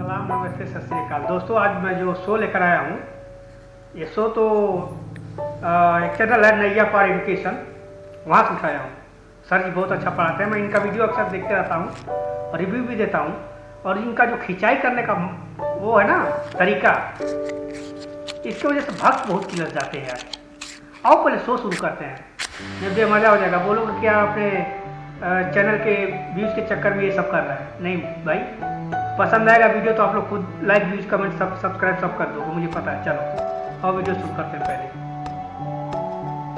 सलाम, नमस्ते, सत श्री अकाल। दोस्तों, आज मैं जो शो लेकर आया हूँ, ये शो तो एक चैनल है नैया फॉर एजुकेशन, वहाँ से उठाया हूँ। सर जी बहुत अच्छा पढ़ाते हैं, मैं इनका वीडियो अक्सर देखते रहता हूँ और रिव्यू भी देता हूँ। और इनका जो खिंचाई करने का वो है ना तरीका, इसकी वजह से भक्त बहुत खिलस जाते हैं यार। आओ पहले शो शुरू करते हैं, जब मज़ा हो जाएगा। बोलोगे क्या अपने चैनल के व्यूज़ के चक्कर में ये सब कर रहा है? नहीं भाई, पसंद आएगा वीडियो तो आप लोग खुद लाइक, व्यूज, कमेंट, सब्सक्राइब सब कर दोगे, मुझे पता है। चलो और वीडियो शुरू करते हैं। पहले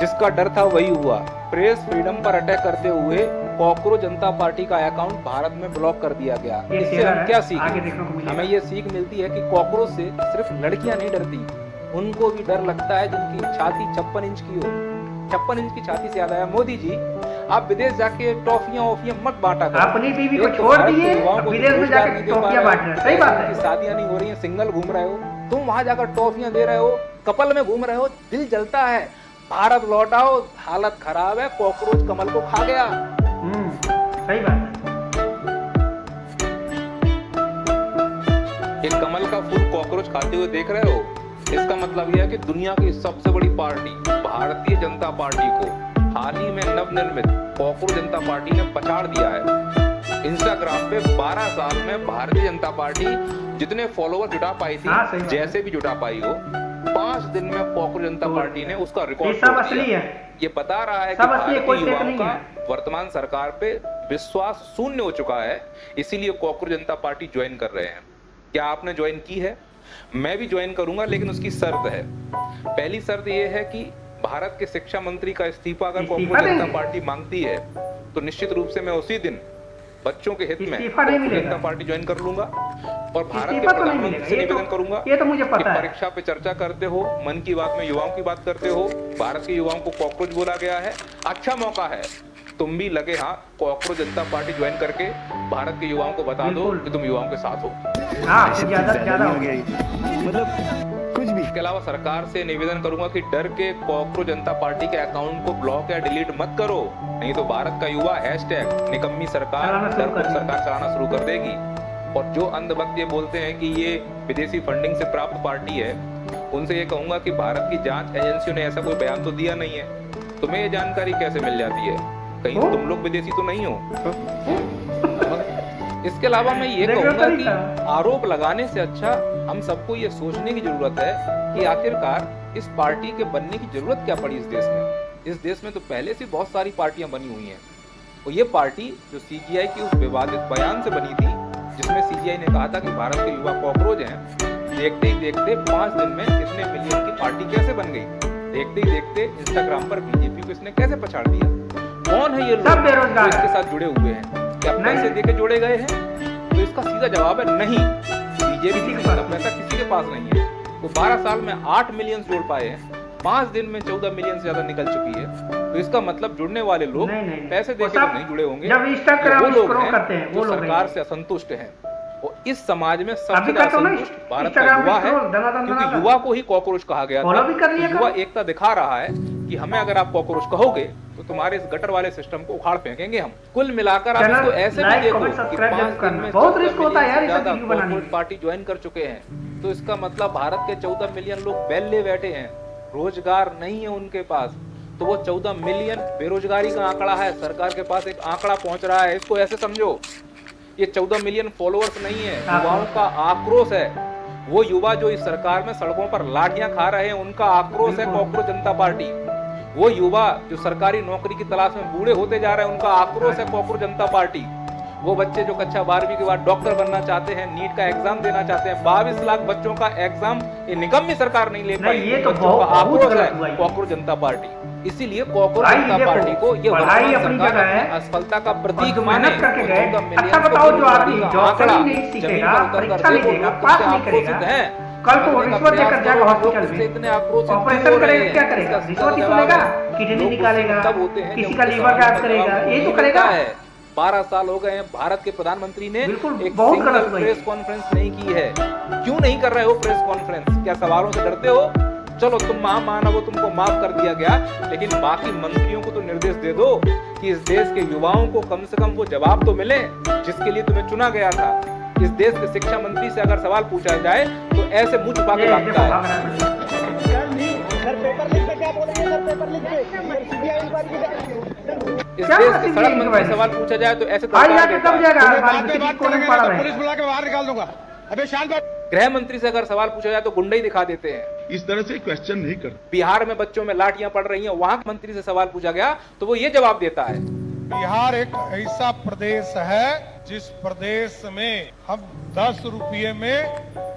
जिसका डर था वही हुआ। प्रेस फ्रीडम पर अटैक करते हुए कॉकरोच जनता पार्टी का अकाउंट भारत में ब्लॉक कर दिया गया। इससे हम क्या सीखें? हमें ये सीख मिलती है कि कॉकरोच से सिर्फ लड़कियां नहीं डरती, उनको भी डर लगता है जिनकी छाती 56 इंच की हो। 56 इंच की छाती से याद आया, मोदी जी आप विदेश जाके टॉफियां मत बांटा करो। अपनी बीवी को छोड़ दिए, विदेश में जाकर टॉफियां बांट रहे हैं। सही बात है। शादियां नहीं हो रही हैं, सिंगल घूम रहे हो तुम, वहां जाकर टॉफियां दे रहे हो, कपल में घूम रहे हो, दिल जलता है। भारत लौटाओ, हालत खराब है, कॉकरोच कमल को खा गया। सही बात है। एक कमल का फूल कॉकरोच खाते हुए देख रहे हो, इसका मतलब यह है कि दुनिया की सबसे बड़ी पार्टी भारतीय जनता पार्टी को हाल ही में नवनिर्मित कॉकरोच जनता पार्टी ने पछाड़ दिया है। इंस्टाग्राम पे 12 साल में भारतीय जनता पार्टी जितने फॉलोवर जुटा पाई थी, जैसे भी जुटा पाई हो, 5 दिन में कॉकरोच जनता पार्टी ने उसका रिकॉर्ड तोड़ दिया। ये बता रहा है कि भारतीय युवाओं का वर्तमान सरकार पे विश्वास शून्य हो चुका है, इसीलिए कॉकरोच जनता पार्टी ज्वाइन कर रहे हैं। क्या आपने ज्वाइन की है? मैं भी ज्वाइन करूंगा, लेकिन उसकी शर्त है। पहली शर्त यह है कि भारत के शिक्षा मंत्री का इस्तीफा अगर कॉकरोच जनता पार्टी मांगती है तो निश्चित रूप से मैं उसी दिन बच्चों के हित में कॉकरोच जनता पार्टी ज्वाइन कर लूंगा और भारत के प्रधानमंत्री से निवेदन करूंगा ये तो मुझे पता है। परीक्षा पे चर्चा करते हो, मन की बात में युवाओं की बात करते हो, भारत के युवाओं को कॉकरोच बोला गया है, अच्छा मौका है तुम भी लगे हाथ कॉकरोच जनता पार्टी ज्वाइन करके भारत के युवाओं को बता दो कि तुम युवाओं के साथ हो। ज्यादा हो गया मतलब कुछ भी। इसके अलावा सरकार से निवेदन करूंगा कि डर के कॉकरोच जनता पार्टी के अकाउंट को ब्लॉक या डिलीट मत करो, नहीं तो भारत का युवा #निकम्मी सरकार डरपोक सरकार चलाना शुरू कर देगी। और जो अंधभक्त ये बोलते हैं कि ये विदेशी फंडिंग से प्राप्त पार्टी है, उनसे ये कहूंगा कि भारत की जांच एजेंसियों ने ऐसा कोई बयान तो दिया नहीं है, तुम्हें ये जानकारी कैसे मिल जाती है? कहीं तुम लोग विदेशी तो नहीं हो? इसके अलावा मैं ये कहूंगा कि आरोप लगाने से अच्छा हम सबको ये सोचने की जरूरत है कि आखिरकार इस पार्टी के बनने की जरूरत क्या पड़ी इस देश में। इस देश में तो पहले से बहुत सारी पार्टियां बनी हुई हैं, और ये पार्टी जो सीजीआई की उस विवादित बयान से बनी थी, जिसमें सीजीआई ने कहा था कि भारत के युवा कॉकरोच हैं, देखते ही देखते 5 दिन में इतने मिलियन की पार्टी कैसे बन गई? देखते ही देखते इंस्टाग्राम पर बीजेपी को इसने कैसे पछाड़ दिया? कौन है ये लोग जो इसके साथ जुड़े हुए हैं? क्या पैसे देके जोड़े गए हैं? तो इसका सीधा जवाब है नहीं, बीजेपी का पैसा किसी के पास नहीं है। वो 12 साल में 8 मिलियन जोड़ पाए हैं, 5 दिन में 14 मिलियन से ज्यादा निकल चुकी है। तो इसका मतलब जुड़ने वाले लोग पैसे देके तो नहीं जुड़े होंगे, वो लोग हैं जो सरकार से असंतुष्ट हैं। और इस समाज में सबसे ज्यादा असंतुष्ट भारत का युवा है, क्योंकि युवा को ही कॉकरोच कहा गया था। तो युवा एकता दिखा रहा है कि हमें अगर आप कॉकरोच कहोगे तो तुम्हारे इस गटर वाले सिस्टम को उखाड़ फेंकेंगे हम। कुल मिलाकर आप इसको ऐसे भी देखो कि 5 दिन में बहुत रिस्क होता है यार, ज्यादा कॉकरोच पार्टी ज्वाइन कर चुके हैं। तो इसका मतलब भारत के 14 मिलियन लोग बैले बैठे हैं, रोजगार नहीं है उनके पास। तो वो 14 मिलियन बेरोजगारी का आंकड़ा है, सरकार के पास एक आंकड़ा पहुंच रहा है, इसको ऐसे समझो। ये 14 मिलियन फॉलोअर्स नहीं है, युवाओं का आक्रोश है। वो युवा जो इस सरकार में सड़कों पर लाठियां खा रहे हैं, उनका आक्रोश है कॉकरोच जनता पार्टी। वो युवा जो सरकारी नौकरी की तलाश में बूढ़े होते जा रहे हैं, उनका आक्रोश है कॉकरोच जनता पार्टी। वो बच्चे जो कक्षा 12वीं के बाद डॉक्टर बनना चाहते हैं, नीट का एग्जाम देना चाहते हैं, 22 लाख बच्चों का एग्जाम ये निकम्मी सरकार नहीं ले पाई, ये बच्चों का आक्रोश है कॉकरोच जनता पार्टी। इसीलिए कॉकरोच जनता पार्टी को ये वर्तमान सरकार अपनी असफलता का प्रतीक माने। 14 मिलियन आंकड़ा जमीन पर उतर कर देखो, लोग तुमसे आक्रोशित हैं। कल को रिश्वत देकर जाएगा हॉस्पिटल में, इतने आक्रोशित ऑपरेशन करेगा, क्या करेगा? रिश्वत ही लेगा, किडनी निकालेगा, किसी का लीवर गायब करेगा, ये तो करेगा। 12 साल हो गए हैं, भारत के प्रधानमंत्री ने एक सिंगल प्रेस कॉन्फ्रेंस नहीं की है। क्यों नहीं कर रहे हो प्रेस कॉन्फ्रेंस? क्या सवालों से डरते हो? चलो तुम महामानव हो, तुमको माफ कर दिया गया, लेकिन बाकी मंत्रियों को तो निर्देश दे दो कि इस देश के युवाओं को कम से कम वो जवाब तो मिले जिसके लिए तुम्हें चुना गया था। इस देश के शिक्षा मंत्री से अगर सवाल पूछा जाए तो ऐसे मुंह छुपा के भागता है। इस देश के सड़क मंत्री से सवाल पूछा जाए तो ऐसे पुलिस बुला के बाहर निकाल दूंगा। अबे शांत। गृह मंत्री से अगर सवाल पूछा जाए तो गुंडे ही दिखा देते हैं। इस तरह से क्वेश्चन नहीं कर। बिहार में बच्चों में लाठियां पड़ रही हैं, वहां मंत्री से सवाल पूछा गया तो वो ये जवाब देता है। बिहार एक ऐसा प्रदेश है जिस प्रदेश में हम 10 रुपये में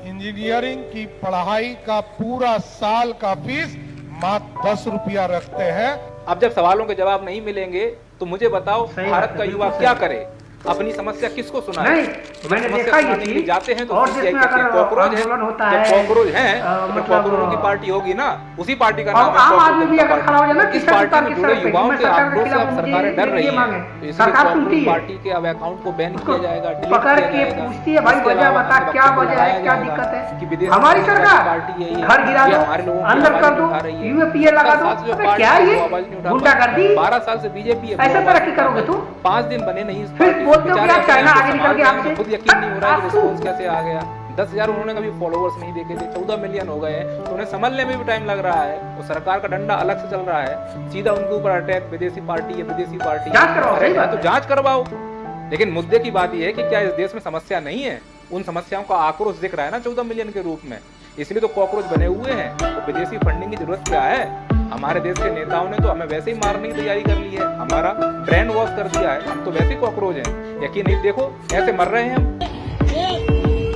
इंजीनियरिंग की पढ़ाई का पूरा साल का फीस मात्र 10 रुपया रखते हैं। अब जब सवालों के जवाब नहीं मिलेंगे तो मुझे बताओ भारत का युवा क्या करे, अपनी समस्या किसको सुनाए? नहीं, मैंने देखा ये चीज जाते हैं तो और जिसमें अगर कॉकरोच है, आंदोलन होता जब है, कॉकरोच हैं तो मतलब कॉकरोच की पार्टी होगी ना, उसी पार्टी का और नाम है आम आदमी भी कॉकरोच अगर खड़ा हो जाए ना इस पार्टी में जुड़े युवाओं के आक्रोश से अब सरकारें डर रही हैं, तो इसलिए कॉकरोच पार्टी के अब अकाउंट को बैन किया जाएगा, डिलीट पकड़ किया के जाएगा। पूछती है भाई वजह बता, क्या वजह है, क्या दिक्कत है? हमारी सरकार घर गिरा दो, अंदर कर दो, यूएपीए लगा दो, क्या ये गुंडागर्दी? 12 साल से बीजेपी है, ऐसे तरक्की करोगे तुम? 5 दिन बने नहीं इस फिर पार्टी बोलते हो कि आप चाइना आगे निकल के आपसे खुद यकीन नहीं हो रहा है कि रिस्पॉन्स कैसे आ गया। 10,000 उन्होंने कभी फॉलोवर्स नहीं देखे थे, 14 मिलियन हो गए हैं, तो उन्हें संभलने में भी टाइम लग रहा है। तो सरकार का डंडा अलग से चल रहा है, सीधा उनके ऊपर अटैक, विदेशी पार्टी है, विदेशी पार्टी है, तो जांच करवाओ। लेकिन मुद्दे की बात यह है कि क्या इस देश में समस्या नहीं है? उन समस्याओं का आक्रोश दिख रहा है ना 14 मिलियन के रूप में, इसलिए तो कॉकरोच बने हुए हैं। तो विदेशी फंडिंग की जरूरत क्या है? हमारे देश के नेताओं ने तो हमें वैसे ही मारने की तैयारी कर ली है, हमारा ब्रेन वॉश कर दिया है, हम तो वैसे ही कॉकरोच हैं। यकीन नहीं, देखो ऐसे मर रहे हैं हम।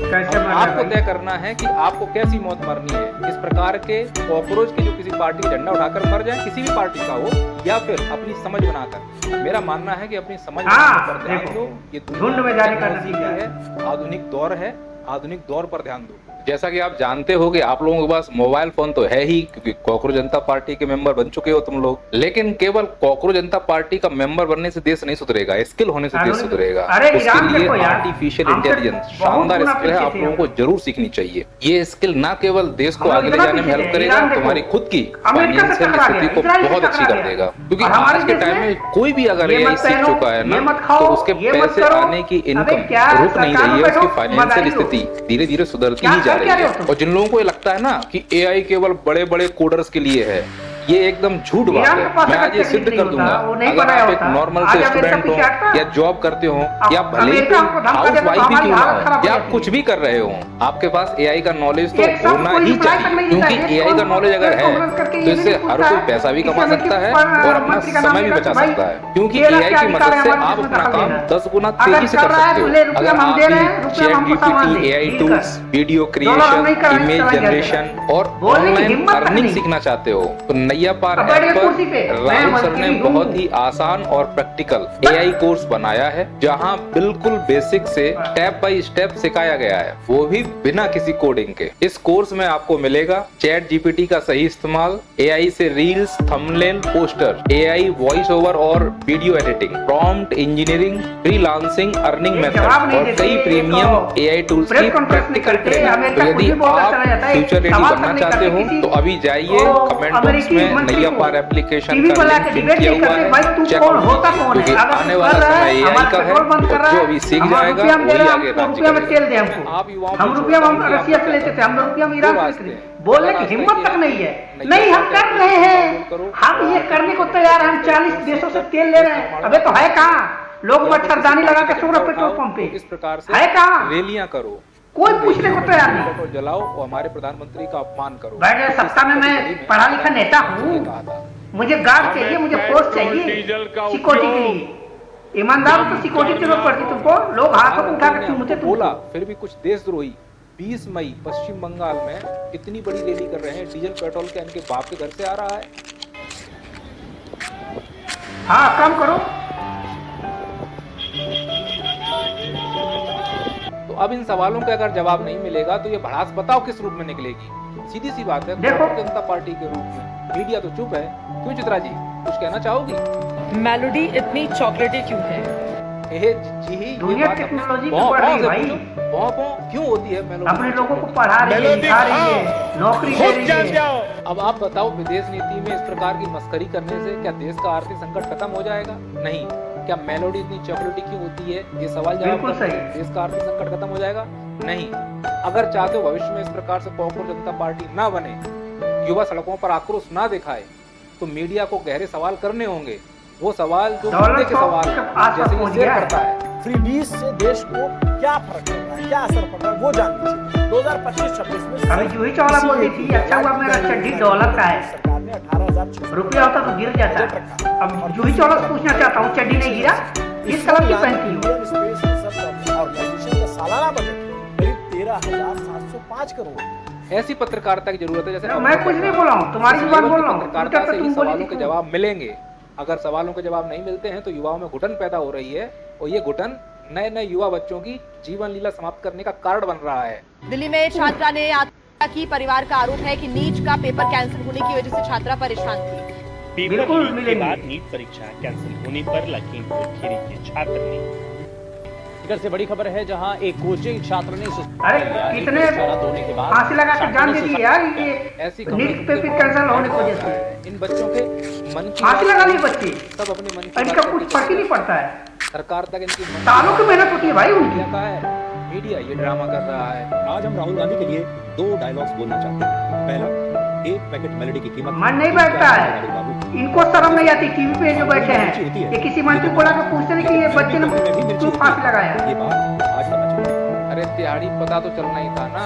आपको तय करना है कि आपको कैसी मौत मरनी है। इस प्रकार के कॉकरोच की जो किसी पार्टी का झंडा उठाकर मर जाए, किसी भी पार्टी का हो, या फिर अपनी समझ बनाकर। मेरा मानना है कि अपनी समझ पर ध्यान दो। ये झुंड में जाने का नतीजा है, आधुनिक दौर है, आधुनिक दौर पर ध्यान दो। जैसा कि आप जानते हो कि आप लोगों के पास मोबाइल फोन तो है ही, क्योंकि कॉकरोच जनता पार्टी के मेंबर बन चुके हो तुम लोग। लेकिन केवल कॉकरोच जनता पार्टी का मेंबर बनने से देश नहीं सुधरेगा, स्किल होने से देश सुधरेगा। उसके लिए आर्टिफिशियल इंटेलिजेंस शानदार स्किल है, आप लोगों को जरूर सीखनी चाहिए। ये स्किल न केवल देश को आगे ले जाने में हेल्प करेगा, तुम्हारी खुद की फाइनेंशियल स्थिति को बहुत अच्छी कर देगा। क्योंकि आज के टाइम में कोई भी अगर एआई सीख चुका है ना, तो उसके पैसे आने की इनकम रुक नहीं रही है, उसकी फाइनेंशियल स्थिति धीरे धीरे सुधरती ही जा रही है। और जिन लोगों को ये लगता है ना कि एआई केवल बड़े बड़े कोडर्स के लिए है, ये एकदम झूठ बात है। मैं आज ये सिद्ध कर दूंगा, अगर आप एक नॉर्मल से स्टूडेंट हो या जॉब करते हो या भले ही हाउस वाइफ भी क्यों ना हो या आप कुछ भी कर रहे हो, आपके पास एआई का नॉलेज तो होना ही चाहिए। क्योंकि एआई का नॉलेज अगर है तो इससे हर कोई पैसा भी कमा सकता है और अपना समय भी बचा सकता है। क्योंकि एआई की मदद से आप अपना काम 10 गुना तेजी से कर सकते हो। अगर आप chat GPT, AI tools, video creation, image generation और ऑनलाइन अर्निंग सीखना चाहते हो तो नैया पार ऐप पर राहुल सर ने बहुत ही आसान और प्रैक्टिकल एआई कोर्स बनाया है, जहां बिल्कुल बेसिक से स्टेप बाय स्टेप सिखाया गया है, वो भी बिना किसी कोडिंग के। इस कोर्स में आपको मिलेगा चैट जीपीटी का सही इस्तेमाल, एआई से reels, thumbnail, poster, AI voice over और video editing, prompt engineering, freelancing, earning method और कई प्रीमियम एआई टूल्स की प्रैक्टिकल ट्रेनिंग। तो यदि आप फ्यूचर रेडी बनना चाहते हो तो अभी जाइए कमेंट बॉक्स में नैया पार एप्लीकेशन का लिंक किया हुआ है, चेक आउट कीजिए। क्योंकि आने वाला समय एआई का है, और जो अभी सीख जाएगा वही आगे राज्य करेगा। आप युवाओं हम रुपया हम रसिया से लेते थे, हम रुपया हम ईरान से लेते थे, बोलने की हिम्मत तक नहीं है। नहीं, हम कर रहे हैं, हम ये करने को तैयार हैं। हम 40 देशों से तेल ले रहे हैं, अबे तो है कहाँ? लोग मच्छरदानी लगा के सो रहे पेट्रोल पंप पे, इस प्रकार से है कहाँ? रैलियां करो, कोई पूछने को तैयार नहीं। पेट्रोल जलाओ और हमारे प्रधानमंत्री का अपमान करो। बैठे सत्ता में मैं पढ़ा लिखा नेता हूँ, मुझे गार्ड चाहिए, मुझे फोर्स चाहिए सिक्योरिटी के लिए। ईमानदार तो सिक्योरिटी की जरूरत पड़ती तुमको, लोग हाथों को उठा के चूमते बोला। फिर भी कुछ देशद्रोही 20 मई पश्चिम बंगाल में इतनी बड़ी रैली कर रहे हैं, डीजल पेट्रोल के इनके बाप के घर से आ रहा है। हाँ, काम करो। तो अब इन सवालों का अगर जवाब नहीं मिलेगा तो ये भड़ास बताओ किस रूप में निकलेगी? सीधी सी बात है, भारतीय जनता पार्टी के रूप में। मीडिया तो चुप है, क्यों चित्रा जी कुछ कहना चाहोगी? मेलोडी इतनी चॉकलेटी क्यों है? जी ही दुनिया टेक्नोलॉजी की बढ़ रही भाई, क्यों होती है मेलोडी? अपने लोगों को पढ़ा रही है, लिखा रही है, नौकरी दे रही है। अब आप बताओ, विदेश नीति में इस प्रकार की मस्करी करने से क्या देश का आर्थिक संकट खत्म हो जाएगा? नहीं। क्या मेलोडी इतनी चॉकलेटी क्यों होती है? ये सवाल जवाब बिल्कुल करने सही। से देश का आर्थिक संकट खत्म हो जाएगा? नहीं। अगर चाहते हो भविष्य में इस प्रकार से कॉकरोच जनता पार्टी ना बने, युवा सड़कों पर आक्रोश ना दिखाए, तो मीडिया को गहरे सवाल करने होंगे। वो सवाल जो मुद्दे के सवाल हैं, जैसे ये शेयर करता है। फ्रीबीज से देश को क्या फर्क पड़ रहा है, क्या असर पड़ रहा है, वो जान लीजिए। 2025-26 में अभी जूही चावला बोल रही थी अच्छा हुआ मेरा चड्डी डॉलर का है, सरकार ने 18,000 रुपया होता तो गिर जाता। अब जूही चावला से पूछना चाहता हूँ, चड्डी नहीं गिरा? इस कलर की पहनती हो? इंडियन स्पेस रिसर्च ऑर्गेनाइजेशन का सालाना बजट करीब 13,705 करोड़। ऐसी पत्रकारिता की जरूरत है जैसे मैं कुछ नहीं बोल रहा हूँ, तुम्हारी जुबान बोल रहा हूँ। पत्रकारिता से ही तुम बोली सवालों के थी। जवाब मिलेंगे। अगर सवालों के जवाब नहीं मिलते हैं तो युवाओं में घुटन पैदा हो रही है, और ये घुटन नए नए युवा बच्चों की जीवन लीला समाप्त करने का कारण बन रहा है। दिल्ली में छात्रा ने आत्महत्या की। परिवार का आरोप है कि नीट का पेपर कैंसिल होने की वजह से छात्रा परेशान थी। पेपर बिल्कुल लीक के मिलेंगे। बाद नीट परीक्षा कैंसिल होने पर लखीमपुर खीरी के छात्र ने इधर से बड़ी खबर है जहां एक कोचिंग छात्र ने अरे कितने धोने के बाद फांसी लगा के जान दीजिए यार, ये ऐसी नीट पेपर कैंसिल होने की वजह से इन बच्चों के मन की फांसी लगा ली बच्चे, सब अपने मन की इनका बात कुछ फर्क ही नहीं पड़ता है। सरकार तक इनकी मन सालों की मेहनत होती है भाई उनकी। मीडिया का है, मीडिया ये ड्रामा कर रहा है। आज हम राहुल गांधी के लिए 2 डायलॉग्स बोलना चाहते हैं। पहला, एक पैकेट मेलोडी की कीमत मन नहीं बैठता है, राहुल बाबू। इनको शर्म नहीं आती। टीवी पे जो बैठे हैं, ये किसी मंत्री को लाकर पूछते नहीं कि ये बच्चे ने क्यों फांसी लगाया। ये बात आज पता चली। अरे त्याड़ी पता तो चलना ही था ना।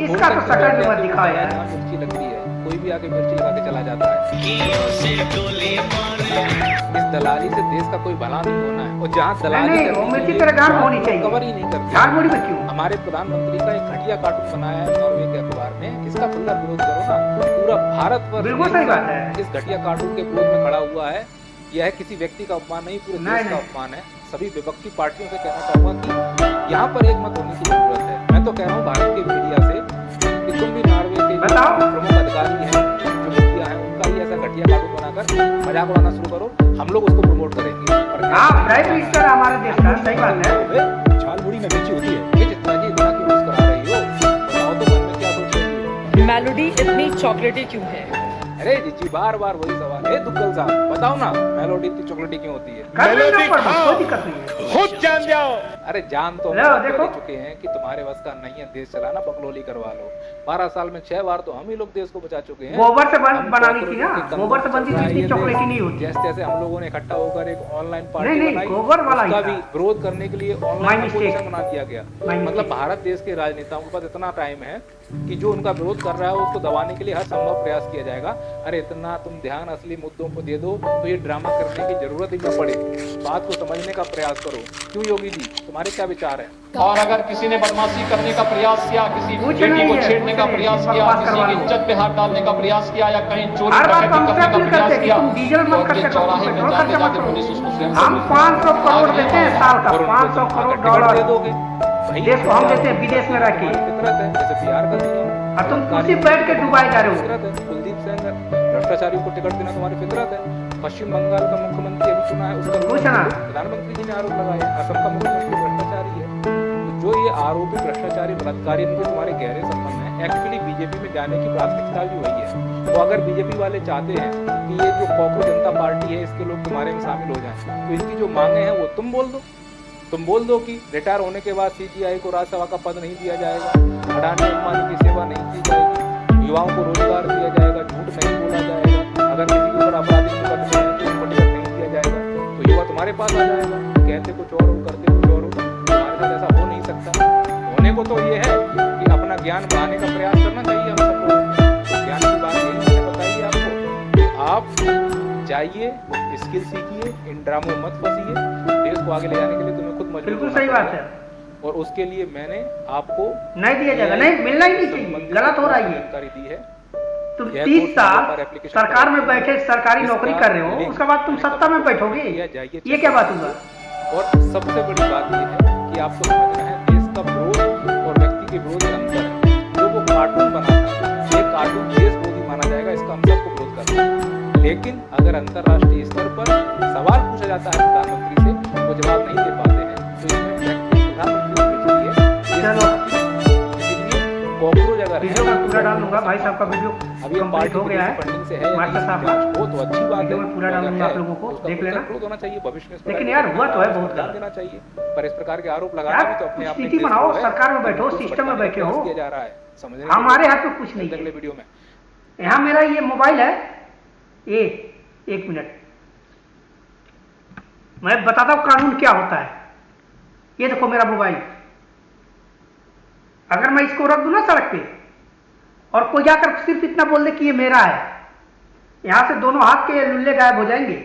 इसका तो शक्ल भी मत दिखाओ यार। जहाँ मिर्ची लगती है, कोई भी आके मिर्ची लगा के चला जाता है। इस दलाली से देश का कोई भला नहीं होना है, और जहाँ दलाली नहीं, वो मिर्ची तेरे गांव में होनी चाहिए। कवर ही नहीं करती। झाड़ मुड़ी में क्यों? हमारे प्रधानमंत्री का एक घटिया कार्टून बनाया है नॉर्वे के अखबार ने, इसका खुला विरोध करो ना। पूरा भारत पर बिल्कुल सही बात है। इस घटिया कार्टून के विरोध में खड़ा हुआ है। यह किसी व्यक्ति का अपमान नहीं, पूरे देश का अपमान है। सभी विपक्षी पार्टियों से कहना चाहूंगा कि यहाँ पर एक मत होने की जरूरत है। मैं तो कह रहा हूँ भारत के मीडिया से कि तुम भी नॉर्वे के बताओ। प्रमुख अधिकारी हैं, जो मुखिया हैं, उनका ही ऐसा घटिया कार्टून बनाकर मजाक उड़ाना शुरू करो, हम लोग उसको प्रमोट करेंगे। आप प्राइम मिनिस्टर हमारे देश का, सही बात है। झाल मुड़ी में मिर्ची होती है। ये जितना जी इतना क्यों मुस्कुरा रही हो? बताओ तो मन में क्या सोच रही हो? मेलोडी इतनी चॉकलेटी क्यों है? अरे जी बार बार वही सवाल है। दुग्गल साहब बताओ ना, मेलोडी इतनी चॉकलेटी क्यों होती है? कर लेना मेलोडी पर खाओ। कोई दिक्कत नहीं है। खुद जान जाओ। अरे जान तो हम लो, सब देखो। दे चुके हैं कि तुम्हारे बस का नहीं है देश चलाना, बकलोली करवा लो। 12 साल में 6 बार तो हम ही लोग देश को बचा चुके हैं। गोबर से हम बनानी थी कॉकरोचों ना, के गोबर से बनती तो इतनी ये चॉकलेटी देश- नहीं होती। जैसे जैसे हम लोगों ने इकट्ठा होकर एक ऑनलाइन पार्टी नहीं, बनाई, गोबर वाला ही उसका था। भी विरोध करने के लिए My ऑनलाइन mistake. अपोजिशन बना दिया गया। My मतलब mistake. भारत देश के राजनेताओं के पास इतना टाइम है कि जो उनका विरोध कर रहा है उसको दबाने के लिए हर संभव प्रयास किया जाएगा। अरे इतना तुम ध्यान असली मुद्दों को दे दो तो ये ड्रामा करने की जरूरत ही न पड़े। बात को समझने का प्रयास करो। क्यों योगी जी, तुम्हारे क्या विचार है? और अगर किसी ने बदमाशी करने का प्रयास किया, किसी कुछ बेटी नहीं को है, छेड़ने कुछ का नहीं, प्रयास किया, बकवास किसी करवा की लो। इज्जत पे हाथ डालने का प्रयास किया, या कहीं चोरी हर बात डकैती हम करने सब का नहीं प्रयास करते कि किया, तुम डीजल मत तो खर्च ये करो, चौराहे में पेट्रोल जाते खर्च मत जाते करो। पुलिस उसको स्वयं हम 500 करोड़ देते हैं साल का, और उनको 500 तुम करोड़ टिकट दे डॉलर दोगे भाई। देश को हम देते हैं विदेश में रह के। फितरत है, जैसे बिहार का दिया। और तुम कुर्सी बैठ के डुबाए जा रहे हो। फितरत है, कुलदीप सेंगर भ्रष्टाचारियों को टिकट देना तुम्हारी फितरत है। पश्चिम बंगाल का मुख्यमंत्री अभी चुना है, उसका पूछना। प्रधानमंत्री जी ने आरोप लगाया असम का मुख्यमंत्री भ्रष्टाचारी है। तो जो ये आरोपी भ्रष्टाचारी बलात्कारी, इनके तुम्हारे गहरे संबंध हैं। एक्चुअली बीजेपी में जाने की प्राथमिकता भी वही है। तो अगर बीजेपी वाले चाहते हैं कि ये जो कॉकरोच जनता पार्टी है इसके लोग तुम्हारे में शामिल हो जाएं, तो इनकी जो मांगे हैं वो तुम बोल दो। तुम बोल दो कि रिटायर होने के बाद सीपीआई को राज्यसभा का पद नहीं दिया जाएगा, अडानी अंबानी की सेवा नहीं की जाएगी, युवाओं को रोजगार दिया जाएगा, झूठ नहीं बोला जाएगा, अगर किसी के ऊपर आपराधिक मुकदमे हैं तो उनको टिकट नहीं दिया जाएगा, तो युवा तुम्हारे पास आ जाएगा। कहते कुछ और हो, करते कुछ और हो। तुम्हारे साथ ऐसा हो नहीं सकता। होने को तो ये है कि अपना ज्ञान बढ़ाने का प्रयास करना चाहिए हम सबको। ज्ञान की बात यही मैंने बताई आपको कि आप जाइए, स्किल सीखिए, इन ड्रामों मत फंसिए। देश को आगे ले जाने के लिए तुम्हें खुद मजबूत बिल्कुल होना सही बात पड़ेगा। है। और उसके लिए मैंने आपको नहीं दिया जाएगा, नहीं मिलना ही नहीं चाहिए, गलत हो रहा है ये। जानकारी दी है। तुम यह 30 कोर्ट साल पर एप्लीकेशन सरकार में करें। बैठे सरकारी इसका नौकरी कर रहे हो, लिंक उसके बाद तुम सत्ता में बैठोगे, जाइए ये क्या बात हुआ? और सबसे बड़ी बात यह है कि आपको समझना है देश का विरोध और व्यक्ति के विरोध में अंतर है। जो वो कार्टून बनाता है, ये कार्टून देश विरोधी माना जाएगा, इसका हम सबको विरोध करना है। लेकिन अगर अंतर्राष्ट्रीय स्तर पर सवाल पूछा जाता है प्रधानमंत्री से, वो जवाब नहीं दे पाते हैं, तो इसमें व्यक्ति प्रधानमंत्री की बेइज्जती है। चलो। इसीलिए कॉकरोच अगर वीडियो में पूरा डाल दूंगा भाई साहब का वीडियो अभी हम कंप्लीट हो गया है फंडिंग से है मास्टर साहब का वो तो अच्छी बात वीडियो है, में पूरा अगर डालूंगा है, आप लोगों को, उसका देख लेना। ग्रोथ होना चाहिए भविष्य में। इस लेकिन प्रकार यार की हुआ तो है ध्यान बहुत गलत। देना चाहिए, पर इस प्रकार के आरोप लगाना यार भी तो अपने आप में स्थिति एक बनाओ, देशद्रोह है। सरकार में बैठो, उसको सिस्टम में भटकाने बैठे का हो, प्रयास किया जा रहा है, समझने हमारे हाथ में कुछ नहीं अगले है। वीडियो में यहाँ मेरा ये मोबाइल है, ये एक मिनट मैं बताता हूँ कानून क्या होता है। ये देखो मेरा मोबाइल, अगर मैं इसको रख दूं ना सड़क पे और कोई जाकर सिर्फ इतना बोल दे कि ये मेरा है, यहां से दोनों हाथ के लुल्ले गायब हो जाएंगे,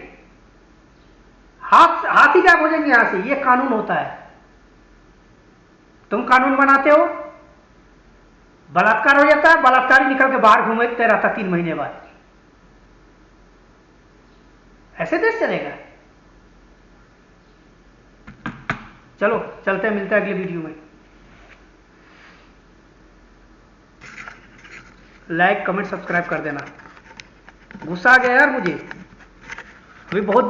हाथ ही गायब हो जाएंगे यहां से। ये कानून होता है। तुम कानून बनाते हो, बलात्कार हो जाता है, बलात्कारी निकल के बाहर घूमते रहता 3 महीने बाद। ऐसे देश चलेगा? चलो चलते हैं, मिलते हैं अगले वीडियो में। लाइक कमेंट सब्सक्राइब कर देना। गुस्सा आ गया यार मुझे, अभी बहुत